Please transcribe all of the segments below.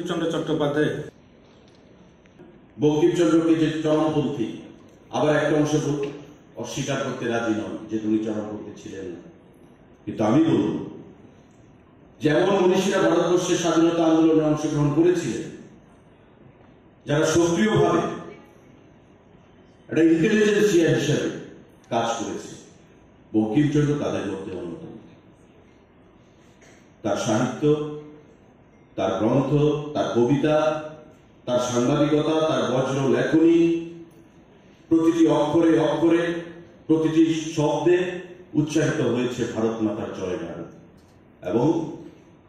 বঙ্কিমচন্দ্র চট্টোপাধ্যায় বঙ্কিমচন্দ্রকে যে চরমপন্থী, আবার একটা অংশ অস্বীকার করতে রাজি নন যে তিনি চরমপন্থী ছিলেন না। কিন্তু আমি বলব, যেমন মনীষীরা ভারতবর্ষের স্বাধীনতা আন্দোলনে অংশগ্রহণ করেছিলেন, যারা সক্রিয়ভাবে একটা ইন্টেলিজেন্সিয়া হিসেবে কাজ করেছে, বঙ্কিমচন্দ্র তাদের মধ্যে অন্যতম। তার সাহিত্য, তার গ্রন্থ, তার কবিতা, তার সাংবাদিকতা, তার বজ্র লেখনী, প্রতিটি অক্ষরে অক্ষরে, প্রতিটি শব্দে উচ্চারিত হয়েছে ভারত মাতার জয়গান। এবং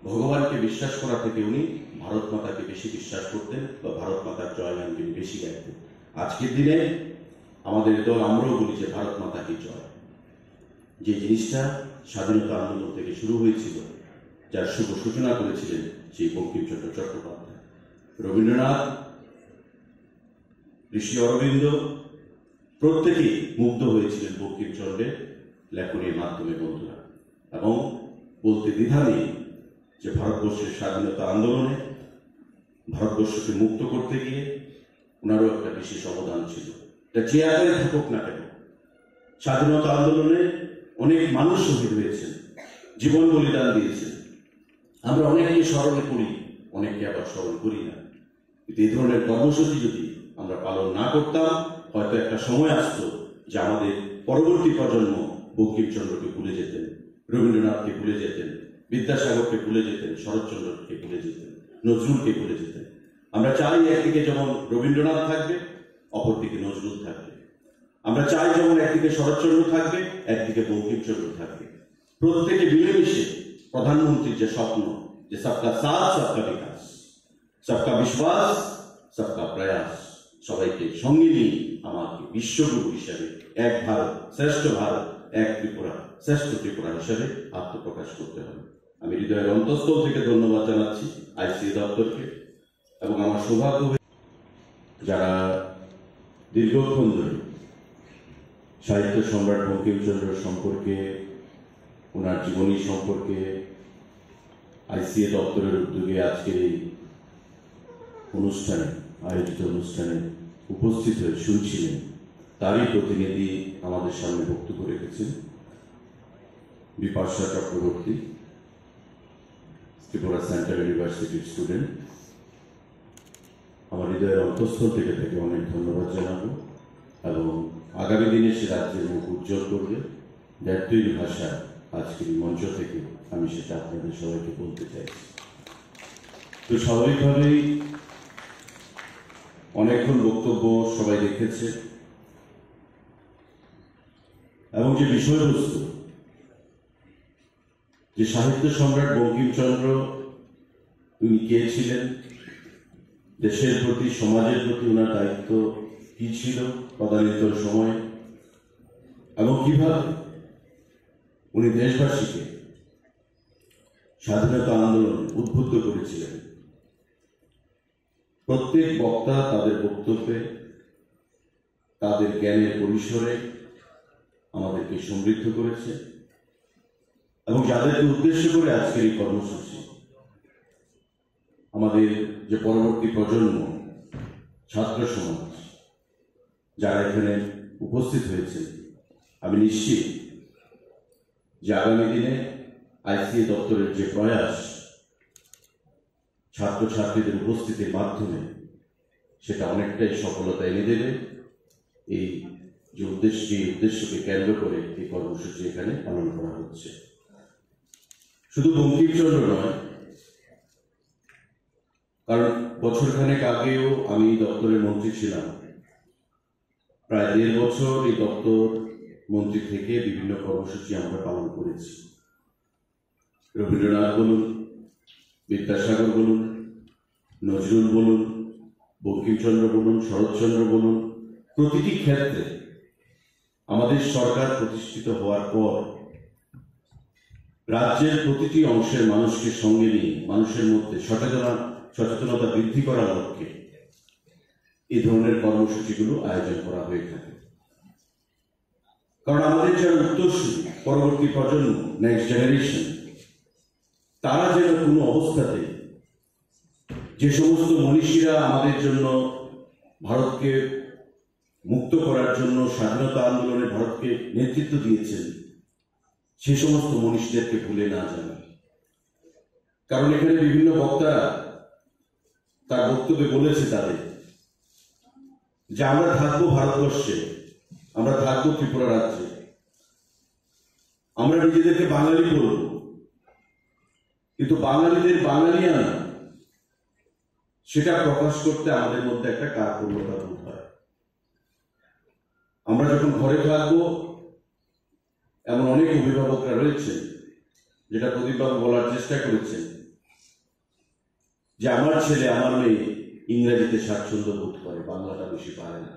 ভগবানকে বিশ্বাস করা থেকে উনি ভারত মাতাকে বেশি বিশ্বাস করতেন বা ভারত মাতার জয়গান তিনি বেশি গাইতেন। আজকের দিনে আমাদের দল আমরাও বলি যে ভারত মাতা কি জয়। যে জিনিসটা স্বাধীনতা আন্দোলন থেকে শুরু হয়েছিল, যার শুভ সূচনা করেছিলেন সেই বঙ্কিমচন্দ্র চট্টোপাধ্যায়। রবীন্দ্রনাথ, ঋষি অরবিন্দ প্রত্যেকেই মুগ্ধ হয়েছিলেন বঙ্কিমচন্দ্রের লেখনীর মাধ্যমে বন্ধুরা। এবং বলতে দ্বিধা নেই যে ভারতবর্ষের স্বাধীনতা আন্দোলনে, ভারতবর্ষকে মুক্ত করতে গিয়ে ওনারও একটা বিশেষ অবদান ছিল। এটা যে আকারে থাকুক না কেন, স্বাধীনতা আন্দোলনে অনেক মানুষ শহীদ হয়েছেন, জীবন বলিদান দিয়েছেন। আমরা অনেককে স্মরণে করি, অনেককে আবার স্মরণ করি না। কিন্তু এই ধরনের কর্মসূচি যদি আমরা পালন না করতাম, হয়তো একটা সময় আসতো যে আমাদের পরবর্তী প্রজন্ম বঙ্কিমচন্দ্রকে ভুলে যেতেন, রবীন্দ্রনাথকে ভুলে যেতেন, বিদ্যাসাগরকে ভুলে যেতেন, শরৎচন্দ্রকে ভুলে যেতেন, নজরুলকে ভুলে যেতেন। আমরা চাই একদিকে যেমন রবীন্দ্রনাথ থাকবে, অপরদিকে নজরুল থাকবে। আমরা চাই যেমন একদিকে শরৎচন্দ্র থাকবে, একদিকে বঙ্কিমচন্দ্র থাকবে। প্রত্যেকে মিলেমিশে প্রধানমন্ত্রীর যে স্বপ্ন, যে সবকা সাথ সবকা বিকাশ, সবকা বিশ্বাস সবকা প্রয়াস, সবাইকে সঙ্গে নিয়ে আমাকে বিশ্বগুরু হিসেবে এক ভারত শ্রেষ্ঠ ভারত, এক ত্রিপুরা শ্রেষ্ঠ ত্রিপুরা হিসেবে আত্মপ্রকাশ করতে হবে। আমি হৃদয়ের অন্তঃস্থল থেকে ধন্যবাদ জানাচ্ছি আইসিএ দপ্তরকে। এবং আমার সৌভাগ্য, যারা দীর্ঘক্ষণ ধরে সাহিত্য সম্রাট বঙ্কিমচন্দ্র সম্পর্কে, ওনার জীবনী সম্পর্কে আইসিএ দপ্তরের উদ্যোগে আজকের এই অনুষ্ঠানে, আয়োজিত অনুষ্ঠানে উপস্থিত হয়ে শুনছিলেন, তারই প্রতিনিধি আমাদের সামনে বক্তব্য রেখেছেন বিপাশা চক্রবর্তী, ত্রিপুরা সেন্ট্রাল ইউনিভার্সিটির স্টুডেন্ট। আমার হৃদয়ের অন্তঃস্থল থেকে তাকে অনেক ধন্যবাদ জানাবো এবং আগামী দিনে সে রাজ্যের মুখ উজ্জ্বল করবে। জাতীয় ভাষা আজকের মঞ্চ থেকে আমি সেটা আপনাদের সবাইকে বলতে চাই। তো স্বাভাবিকভাবেই অনেকক্ষণ বক্তব্য সবাই দেখেছে এবং যে বিষয়বস্তু, যে সাহিত্য সম্রাট বঙ্কিমচন্দ্র উনি কে ছিলেন, দেশের প্রতি, সমাজের প্রতি ওনার দায়িত্ব কি ছিল তদানীন্তন সময়ে, এবং কিভাবে উনি দেশবাসীকে স্বাধীনতা আন্দোলনে উদ্বুদ্ধ করেছিলেন। প্রত্যেক বক্তা তাদের বক্তব্যে, তাদের জ্ঞানের পরিসরে আমাদেরকে সমৃদ্ধ করেছে এবং যাদেরকে উদ্দেশ্য করে আজকের এই কর্মসূচি, আমাদের যে পরবর্তী প্রজন্ম, ছাত্র সমাজ যারা এখানে উপস্থিত হয়েছে, আমি নিশ্চিত যে আগামী দিনে আইসিএ দপ্তরের যে প্রয়াস ছাত্রছাত্রীদের উপস্থিতির মাধ্যমে, সেটা অনেকটাই সফলতা এনে দেবে। এই যে উদ্দেশ্যকে কেন্দ্র করে এই কর্মসূচি এখানে পালন করা হচ্ছে। শুধু বঙ্কিমচন্দ্র নয়, কারণ বছরখানেক আগেও আমি দপ্তরের মন্ত্রী ছিলাম। প্রায় 1.5 বছর এই দপ্তর মন্ত্রী থেকে বিভিন্ন কর্মসূচি আমরা পালন করেছি। রবীন্দ্রনাথ বলুন, বিদ্যাসাগর বলুন, নজরুল বলুন, বঙ্কিমচন্দ্র বলুন, শরৎচন্দ্র বলুন, প্রতিটি ক্ষেত্রে আমাদের সরকার প্রতিষ্ঠিত হওয়ার পর রাজ্যের প্রতিটি অংশের মানুষকে সঙ্গে নিয়ে মানুষের মধ্যে সচেতনতা বৃদ্ধি করার লক্ষ্যে এই ধরনের কর্মসূচিগুলো আয়োজন করা হয়ে থাকে। কারণ আমাদের যারা উত্তরসূরি, পরবর্তী প্রজন্ম, নেক্সট জেনারেশন, তারা যেন কোনো অবস্থাতে যে সমস্ত মনীষীরা আমাদের জন্য ভারতকে মুক্ত করার জন্য স্বাধীনতা আন্দোলনে ভারতকে নেতৃত্ব দিয়েছেন, সে সমস্ত মনীষীদেরকে ভুলে না যান। কারণ এখানে বিভিন্ন বক্তারা তার বক্তব্যে বলেছে তাদের যে আমরা থাকবো ভারতবর্ষে, আমরা থাকবো ত্রিপুরা রাজ্যে, আমরা নিজেদেরকে বাঙালি বলব, কিন্তু বাঙালিদের বাঙালিয়ানা সেটা প্রকাশ করতে আমাদের মধ্যে একটা কার্পণ্যতা বোধ হয়। আমরা যখন ঘরে থাকবো, এমন অনেক অভিভাবকরা রয়েছেন, যেটা প্রদীপবাবু বলার চেষ্টা করেছেন, যে আমার ছেলে আমার মেয়ে ইংরেজিতে স্বাচ্ছন্দ্য বোধ করে, বাংলাটা বেশি পারে না।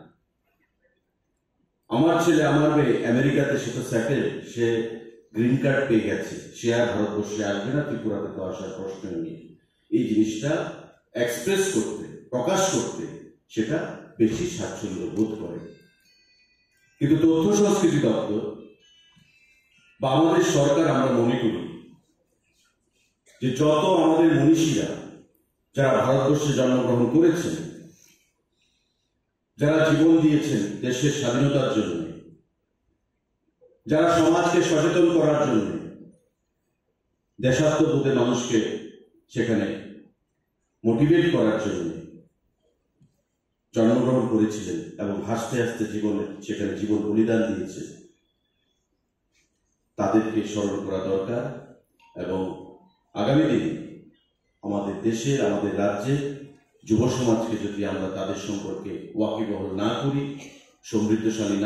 আমার ছেলে আমার মেয়ে আমেরিকাতে সেটা সেটেল, সে গ্রিন কার্ড পেয়ে গেছে, সে আর ভারতবর্ষে আসবে না, ত্রিপুরাতে তো আসার প্রশ্ন নেই। এই জিনিসটা এক্সপ্রেস করতে, প্রকাশ করতে সেটা বেশি স্বাচ্ছন্দ্য বোধ করে। কিন্তু তথ্য সংস্কৃতি দপ্তর বা আমাদের সরকার, আমরা মনে করি যে যত আমাদের মনীষীরা যারা ভারতবর্ষে জন্মগ্রহণ করেছেন, যারা জীবন দিয়েছেন দেশের স্বাধীনতার জন্য, যারা সমাজকে সচেতন করার জন্য, দেশাত্মবোধে মানুষকে সেখানে মোটিভেট করার জন্য জন্মগ্রহণ করেছিলেন এবং হাসতে হাসতে জীবনে সেখানে জীবন বলিদান দিয়েছে, তাদেরকে স্মরণ করা দরকার। এবং আগামী দিনে আমাদের দেশের, আমাদের রাজ্যে যুব সমাজকে যদি আমরা তাদের সম্পর্কে ওয়াকিবহাল না করি, সমৃদ্ধশালী না